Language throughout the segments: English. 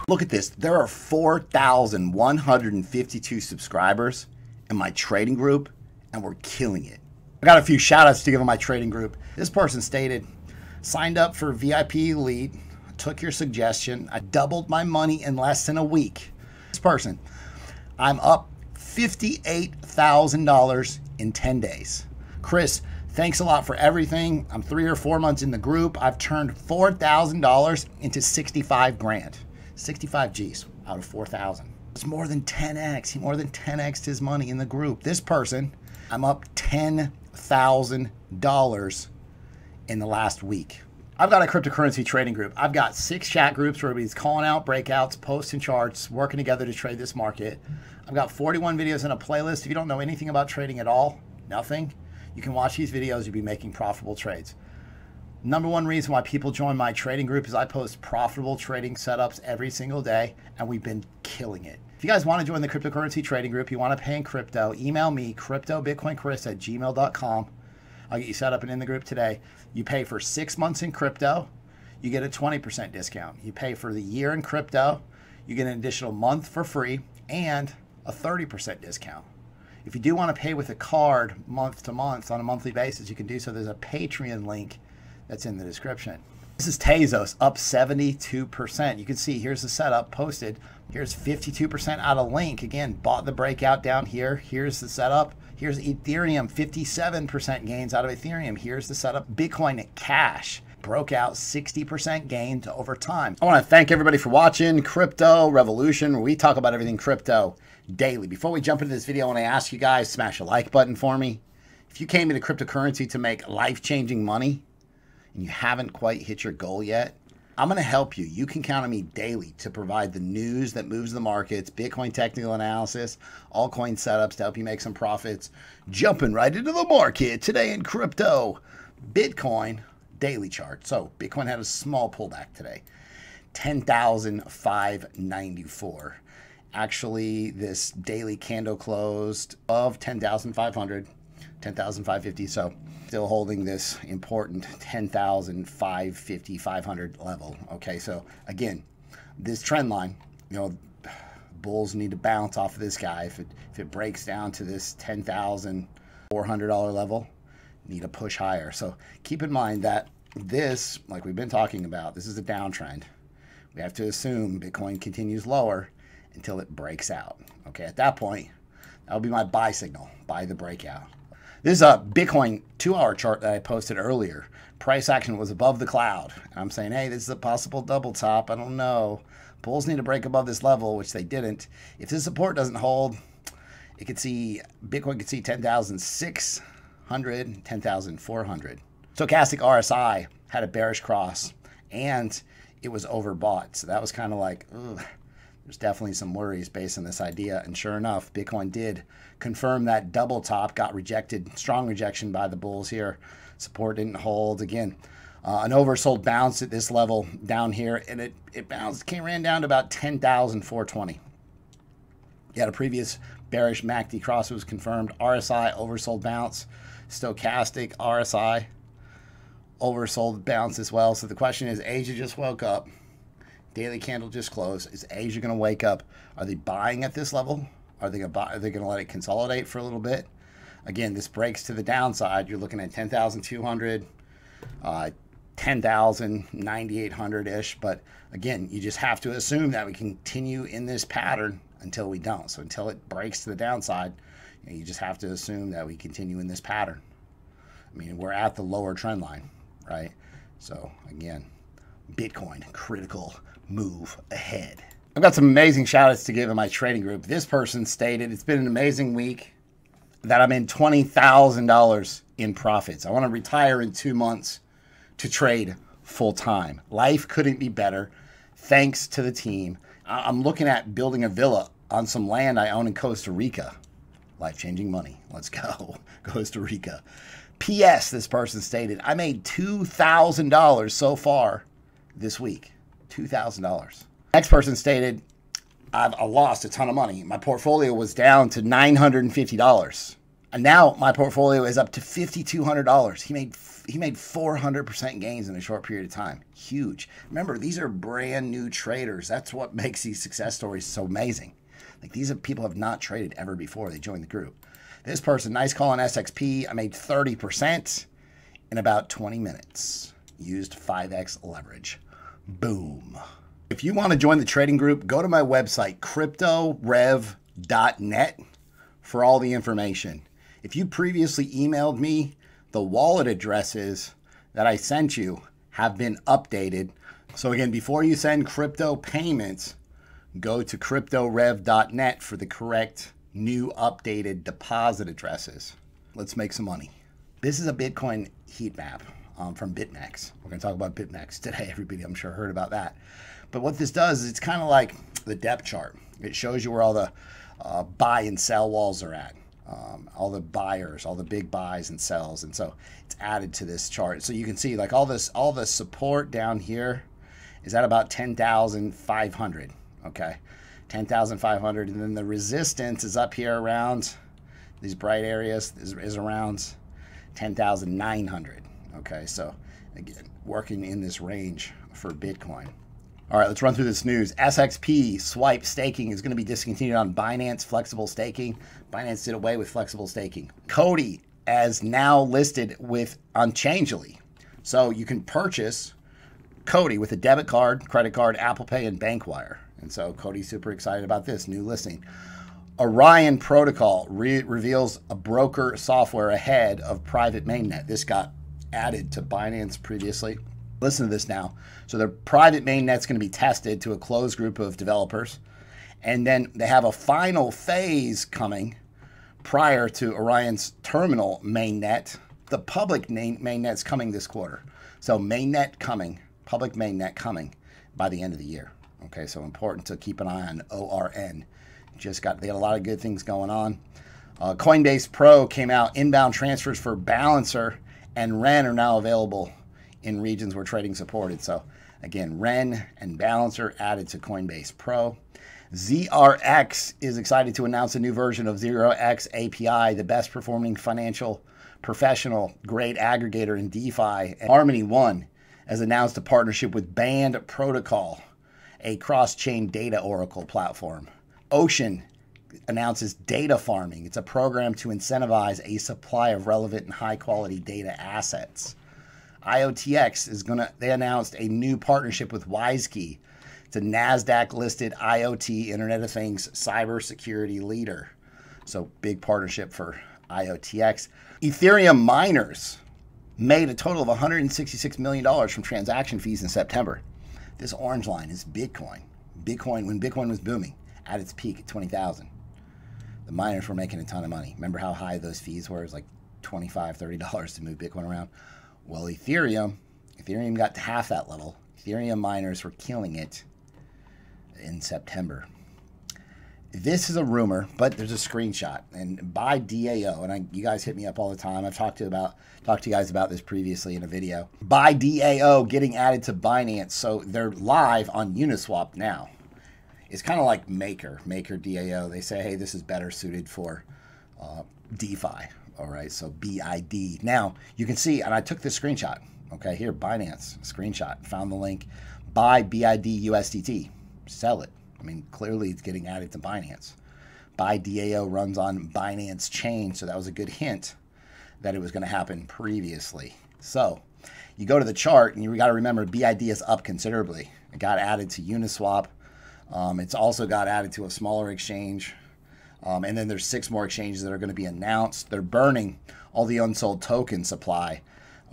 Look at this. There are 4,152 subscribers in my trading group, and we're killing it. I got a few shout outs to give on my trading group. This person stated, signed up for VIP Elite, took your suggestion. I doubled my money in less than a week. This person, I'm up $58,000 in 10 days. Chris, thanks a lot for everything. I'm 3 or 4 months in the group. I've turned $4,000 into 65 grand. 65 G's out of 4,000. It's more than 10x. He more than 10x'd his money in the group. This person, I'm up $10,000 in the last week. I've got a cryptocurrency trading group. I've got 6 chat groups where everybody's calling out breakouts, posting charts, working together to trade this market. I've got 41 videos in a playlist. If you don't know anything about trading at all, nothing, you can watch these videos. You'll be making profitable trades. Number one reason why people join my trading group is I post profitable trading setups every single day, and we've been killing it. If you guys want to join the cryptocurrency trading group, you want to pay in crypto, email me, cryptobitcoinchris@gmail.com. I'll get you set up and in the group today. You pay for 6 months in crypto, you get a 20% discount. You pay for the year in crypto, you get an additional month for free and a 30% discount. If you do want to pay with a card month to month on a monthly basis, you can do so. There's a Patreon link that's in the description. This is Tezos, up 72%. You can see here's the setup posted. Here's 52% out of link. Again, bought the breakout down here. Here's the setup. Here's Ethereum, 57% gains out of Ethereum. Here's the setup. Bitcoin Cash broke out 60% gains over time. I want to thank everybody for watching Crypto Revolution, where we talk about everything crypto daily. Before we jump into this video, I want to ask you guys, smash a like button for me. If you came into cryptocurrency to make life-changing money and you haven't quite hit your goal yet, I'm going to help you. You can count on me daily to provide the news that moves the markets, Bitcoin technical analysis, altcoin setups to help you make some profits. Jumping right into the market today in crypto. Bitcoin daily chart. So Bitcoin had a small pullback today. 10,594. Actually, this daily candle closed of 10,500, 10,550. So still holding this important 10,550, 500 level. Okay, so again, this trend line, you know, bulls need to bounce off of this guy. If it breaks down to this $10,400 level, need to push higher. So keep in mind that this, like we've been talking about, this is a downtrend. We have to assume Bitcoin continues lower until it breaks out. Okay, at that point, that'll be my buy signal, buy the breakout. This is a Bitcoin 2-hour chart that I posted earlier. Price action was above the cloud. I'm saying, hey, this is a possible double top. I don't know. Bulls need to break above this level, which they didn't. If this support doesn't hold, it could see, Bitcoin could see 10,600, 10,400. Stochastic RSI had a bearish cross, and it was overbought. So that was kind of like, ugh. There's definitely some worries based on this idea. And sure enough, Bitcoin did confirm that double top, got rejected, strong rejection by the bulls here. Support didn't hold. Again, an oversold bounce at this level down here, and it bounced, ran down to about 10,420. You had a previous bearish MACD cross was confirmed. RSI oversold bounce, stochastic RSI oversold bounce as well. So the question is, Asia just woke up. Daily candle just closed. Is Asia going to wake up? Are they buying at this level? Are they going to let it consolidate for a little bit? Again, this breaks to the downside. You're looking at 10,200, 10,000, 9,800-ish. But again, you just have to assume that we continue in this pattern until we don't. So until it breaks to the downside, you just have to assume that we continue in this pattern. I mean, we're at the lower trend line, right? So again, Bitcoin, critical move ahead. I've got some amazing shout outs to give in my trading group. This person stated, it's been an amazing week that I'm in $20,000 in profits. I want to retire in 2 months to trade full time. Life couldn't be better. Thanks to the team. I'm looking at building a villa on some land I own in Costa Rica. Life-changing money. Let's go. Costa Rica. P.S. This person stated, I made $2,000 so far this week. $2,000. Next person stated, I lost a ton of money. My portfolio was down to $950. And now my portfolio is up to $5,200. He made 400% gains in a short period of time. Huge. Remember, these are brand new traders. That's what makes these success stories so amazing. Like, these are people who have not traded ever before they joined the group. This person, nice call on SXP. I made 30% in about 20 minutes. Used 5x leverage. Boom. If you want to join the trading group, go to my website, cryptorev.net, for all the information. If you previously emailed me, the wallet addresses that I sent you have been updated. So again, before you send crypto payments, go to cryptorev.net for the correct new updated deposit addresses. Let's make some money. This is a Bitcoin heat map from Bitmex. We're going to talk about Bitmex today. Everybody, I'm sure, heard about that. But what this does is it's kind of like the depth chart. It shows you where all the buy and sell walls are at. All the buyers, all the big buys and sells, and so it's added to this chart. So you can see like all the support down here is at about 10,500. Okay, 10,500, and then the resistance is up here around these bright areas is around 10,900. Okay, so again, working in this range for Bitcoin. All right, let's run through this news. SXP swipe staking is going to be discontinued on Binance flexible staking. Binance did away with flexible staking. Cody is now listed on Changelly. So you can purchase Cody with a debit card, credit card, Apple Pay, and Bankwire. And so Cody's super excited about this new listing. Orion Protocol reveals a broker software ahead of private mainnet. This got added to Binance previously. Listen to this now. So their private mainnet's going to be tested to a closed group of developers. And then they have a final phase coming prior to Orion's terminal mainnet. The public mainnet's coming this quarter. So mainnet coming, public mainnet coming by the end of the year. Okay, so important to keep an eye on ORN. They had a lot of good things going on. Coinbase Pro came out. Inbound transfers for Balancer and Ren are now available in regions where trading supported. So again, Ren and Balancer added to Coinbase Pro. ZRX is excited to announce a new version of ZeroX API, the best performing financial professional grade aggregator in DeFi. And Harmony One has announced a partnership with Band Protocol, a cross-chain data oracle platform. Ocean announces data farming. It's a program to incentivize a supply of relevant and high-quality data assets. IoTX they announced a new partnership with WiseKey. It's a NASDAQ-listed IoT, Internet of Things, cybersecurity leader. So big partnership for IoTX. Ethereum miners made a total of $166 million from transaction fees in September. This orange line is Bitcoin. When Bitcoin was booming at its peak at 20,000. The miners were making a ton of money. Remember how high those fees were? It was like $25, $30 to move Bitcoin around. Well, Ethereum got to half that level. Ethereum miners were killing it in September. This is a rumor, but there's a screenshot. And by DAO, and you guys hit me up all the time. I've talked to you guys about this previously in a video. By DAO getting added to Binance, so they're live on Uniswap now. It's kind of like Maker DAO. They say, hey, this is better suited for DeFi. All right, so BID. Now you can see, and I took this screenshot. Okay, here Binance screenshot. Found the link. Buy BID USDT. Sell it. I mean, clearly it's getting added to Binance. Buy DAO runs on Binance chain, so that was a good hint that it was going to happen previously. So you go to the chart, and you got to remember BID is up considerably. It got added to Uniswap. It's also got added to a smaller exchange. And then there's 6 more exchanges that are going to be announced. They're burning all the unsold token supply.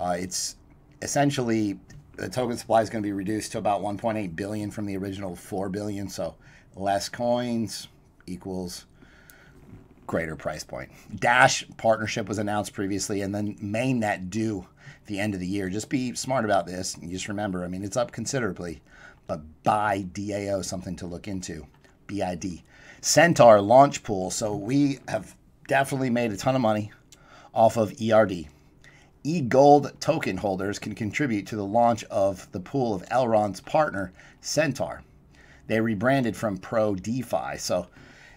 It's essentially, the token supply is going to be reduced to about 1.8 billion from the original 4 billion. So less coins equals greater price point. Dash partnership was announced previously, and then mainnet due the end of the year. Just be smart about this. And just remember, I mean, it's up considerably, but buy DAO, something to look into. BID. Centaur launch pool. So we have definitely made a ton of money off of ERD. eGold token holders can contribute to the launch of the pool of Elrond's partner, Centaur. They rebranded from Pro DeFi. So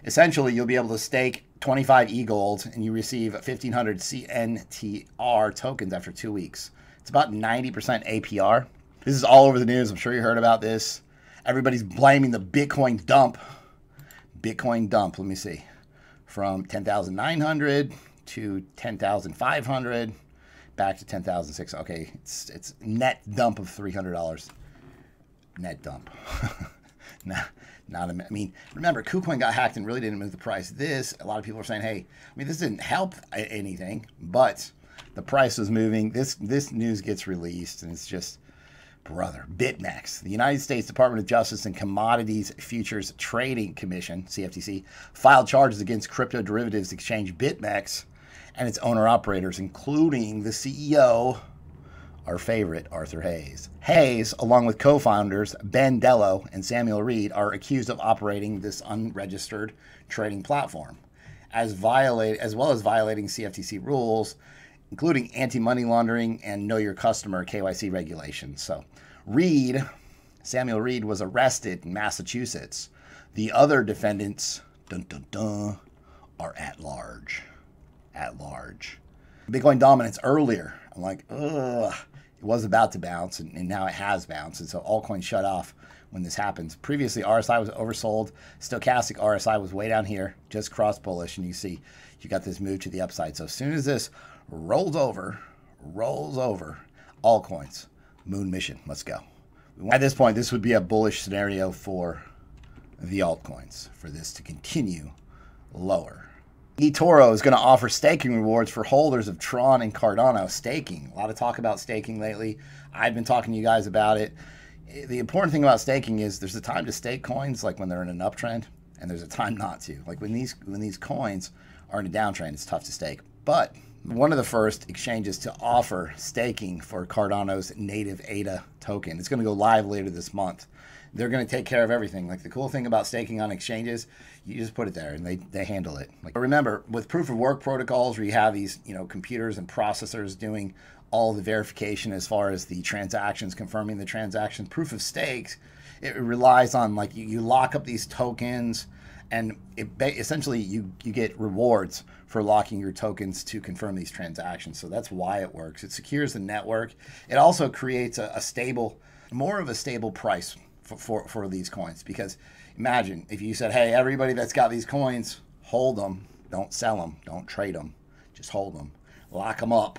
essentially, you'll be able to stake 25 e-gold, and you receive 1,500 CNTR tokens after 2 weeks. It's about 90% APR. This is all over the news. I'm sure you heard about this. Everybody's blaming the Bitcoin dump. Bitcoin dump, let me see. From 10,900 to 10,500, back to 10,600. Okay, it's net dump of $300. Net dump. I mean, remember, Kucoin got hacked and really didn't move the price. A lot of people are saying, hey, I mean, this didn't help anything, but the price was moving. This news gets released, and it's just, brother. Bitmex, the United States Department of Justice and Commodities Futures Trading Commission, CFTC, filed charges against crypto derivatives exchange Bitmex and its owner-operators, including the CEO, our favorite, Arthur Hayes. Hayes, along with co-founders Ben Dello and Samuel Reed, are accused of operating this unregistered trading platform, as well as violating CFTC rules, including anti-money laundering and know your customer KYC regulations. So Samuel Reed was arrested in Massachusetts. The other defendants, are at large. Bitcoin dominance earlier. I'm like, ugh. It was about to bounce, and now it has bounced. And so altcoins shut off when this happens. Previously, RSI was oversold. Stochastic RSI was way down here, just crossed bullish. And you see you got this move to the upside. So as soon as this rolls over, altcoins, moon mission, let's go. At this point, this would be a bullish scenario for the altcoins, for this to continue lower. eToro is going to offer staking rewards for holders of Tron and Cardano. Staking. A lot of talk about staking lately. I've been talking to you guys about it. The important thing about staking is there's a time to stake coins, like when they're in an uptrend, and there's a time not to. Like when these coins are in a downtrend, it's tough to stake. But one of the first exchanges to offer staking for Cardano's native ADA token. It's going to go live later this month. They're going to take care of everything. Like the cool thing about staking on exchanges, you just put it there and they handle it. Like, remember, with proof of work protocols where you have these, computers and processors doing all the verification as far as the transactions, confirming the transaction, proof of stakes, it relies on like you lock up these tokens, and essentially you get rewards for locking your tokens to confirm these transactions. So that's why it works. It secures the network. It also creates more of a stable price for these coins, because imagine if you said, hey, everybody that's got these coins, hold them, don't sell them, don't trade them, just hold them, lock them up,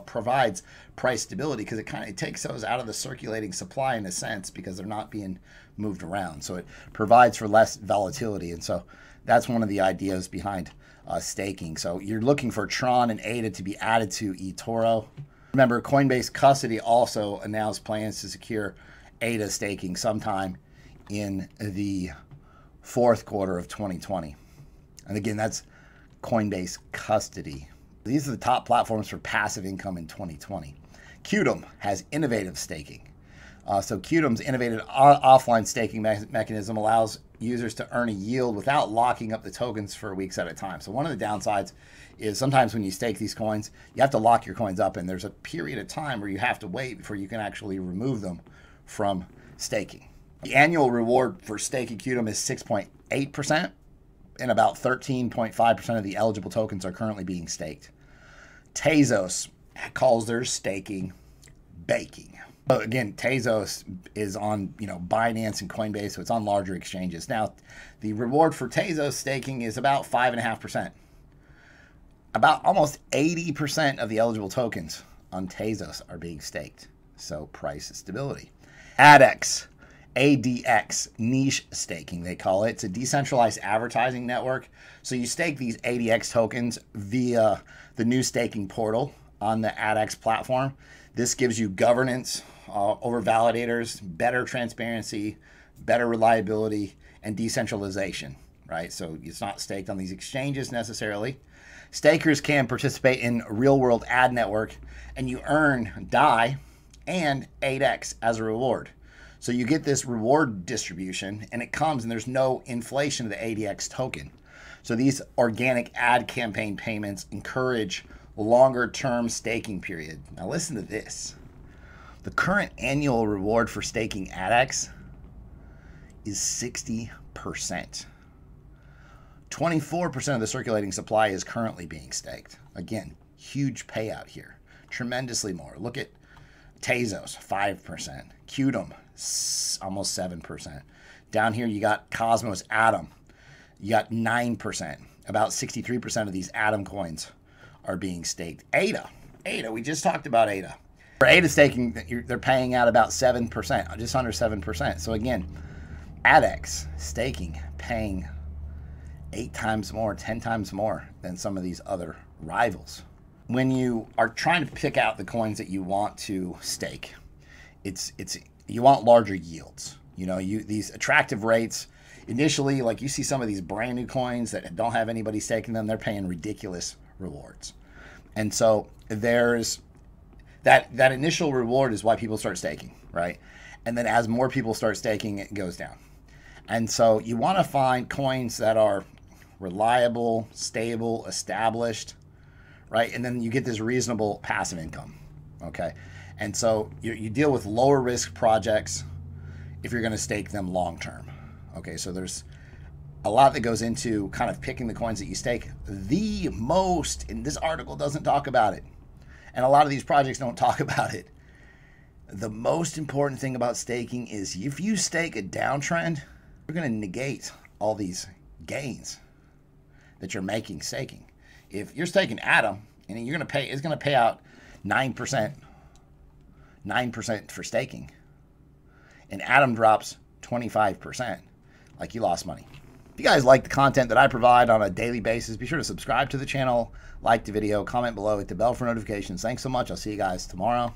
provides price stability, because it takes those out of the circulating supply in a sense, because they're not being moved around. So it provides for less volatility. And so that's one of the ideas behind staking. So you're looking for Tron and ADA to be added to eToro. Remember, Coinbase Custody also announced plans to secure ADA staking sometime in the fourth quarter of 2020. And again, that's Coinbase Custody. These are the top platforms for passive income in 2020. Qtum has innovative staking. So Qtum's innovative offline staking mechanism allows users to earn a yield without locking up the tokens for weeks at a time. So one of the downsides is sometimes when you stake these coins, you have to lock your coins up, and there's a period of time where you have to wait before you can actually remove them from staking. The annual reward for staking Qtum is 6.8%, and about 13.5% of the eligible tokens are currently being staked. Tezos calls their staking baking. So again, Tezos is on Binance and Coinbase, so it's on larger exchanges. Now, the reward for Tezos staking is about 5.5%. About almost 80% of the eligible tokens on Tezos are being staked. So price stability. ADX, niche staking, they call it. It's a decentralized advertising network. So you stake these ADX tokens via the new staking portal on the ADX platform. This gives you governance over validators, better transparency, better reliability, and decentralization, right? So it's not staked on these exchanges necessarily. Stakers can participate in real-world ad network, and you earn DAI and 8x as a reward. So you get this reward distribution, and it comes, and there's no inflation of the ADX token. So these organic ad campaign payments encourage longer-term staking period. Now listen to this. The current annual reward for staking ADX is 60%. 24% of the circulating supply is currently being staked. Again, huge payout here. Tremendously more. Look at Tezos, 5%. Qtum, almost 7%. Down here, you got Cosmos Atom. You got 9%. About 63% of these Atom coins are being staked. ADA, we just talked about ADA. For ADA staking, they're paying out about 7%, just under 7%. So again, ADEX staking paying 8 times more, 10 times more than some of these other rivals. When you are trying to pick out the coins that you want to stake, you want larger yields. You know, these attractive rates. Initially, like you see some of these brand new coins that don't have anybody staking them, they're paying ridiculous rewards. And so there's that initial reward is why people start staking, right? And then as more people start staking, it goes down. And so you want to find coins that are reliable, stable, established, right? And then you get this reasonable passive income, okay? And so you deal with lower risk projects if you're going to stake them long term. Okay, so there's a lot that goes into kind of picking the coins that you stake. The most, and this article doesn't talk about it, and a lot of these projects don't talk about it. The most important thing about staking is if you stake a downtrend, you're going to negate all these gains that you're making staking. If you're staking Atom, and you're going to pay, it's going to pay out 9% for staking, and Atom drops 25%. Like, you lost money. If you guys like the content that I provide on a daily basis, be sure to subscribe to the channel, like the video, comment below, hit the bell for notifications. Thanks so much. I'll see you guys tomorrow.